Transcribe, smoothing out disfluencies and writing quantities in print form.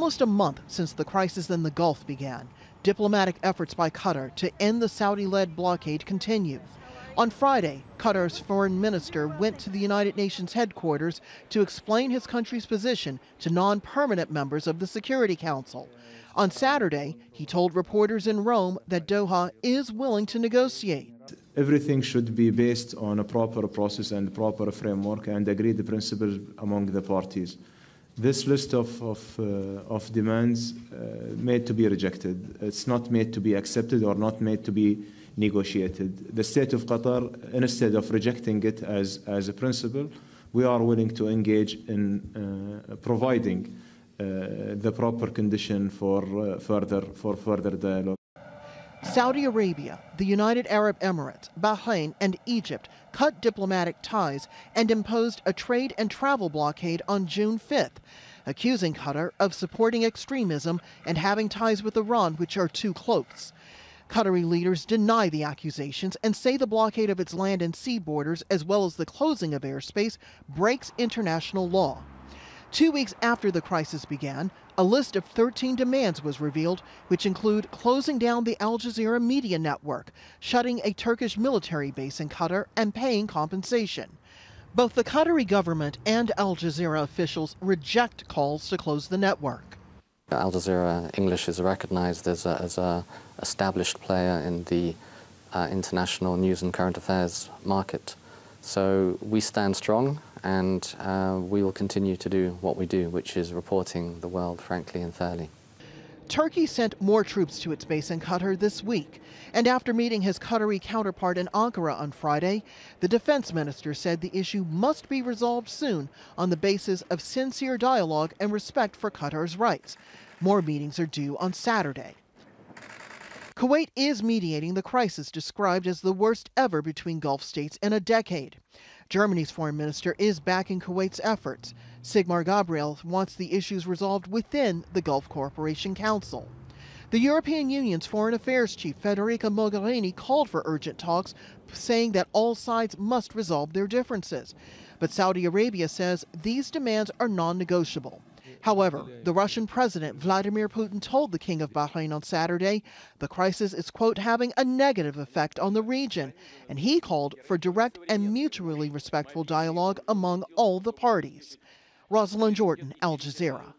Almost a month since the crisis in the Gulf began, diplomatic efforts by Qatar to end the Saudi-led blockade continue. On Friday, Qatar's foreign minister went to the United Nations headquarters to explain his country's position to non-permanent members of the Security Council. On Saturday, he told reporters in Rome that Doha is willing to negotiate. Everything should be based on a proper process and proper framework and agreed principles among the parties. This list of demands made to be rejected. It's not made to be accepted or not made to be negotiated. The state of Qatar, instead of rejecting it as a principle, we are willing to engage in providing the proper condition for further dialogue. Saudi Arabia, the United Arab Emirates, Bahrain, and Egypt cut diplomatic ties and imposed a trade and travel blockade on June 5th, accusing Qatar of supporting extremism and having ties with Iran, which are too close. Qatari leaders deny the accusations and say the blockade of its land and sea borders, as well as the closing of airspace, breaks international law. 2 weeks after the crisis began, a list of 13 demands was revealed, which include closing down the Al Jazeera media network, shutting a Turkish military base in Qatar, and paying compensation. Both the Qatari government and Al Jazeera officials reject calls to close the network. Al Jazeera English is recognized as a established player in the international news and current affairs market. So we stand strong, and we will continue to do what we do, which is reporting the world frankly and fairly. Turkey sent more troops to its base in Qatar this week, and after meeting his Qatari counterpart in Ankara on Friday, the defense minister said the issue must be resolved soon on the basis of sincere dialogue and respect for Qatar's rights. More meetings are due on Saturday. Kuwait is mediating the crisis described as the worst ever between Gulf states in a decade. Germany's foreign minister is backing Kuwait's efforts. Sigmar Gabriel wants the issues resolved within the Gulf Cooperation Council. The European Union's Foreign Affairs Chief Federica Mogherini called for urgent talks, saying that all sides must resolve their differences. But Saudi Arabia says these demands are non-negotiable. However, the Russian President Vladimir Putin told the King of Bahrain on Saturday the crisis is, quote, having a negative effect on the region, and he called for direct and mutually respectful dialogue among all the parties. Rosalind, Al Jazeera.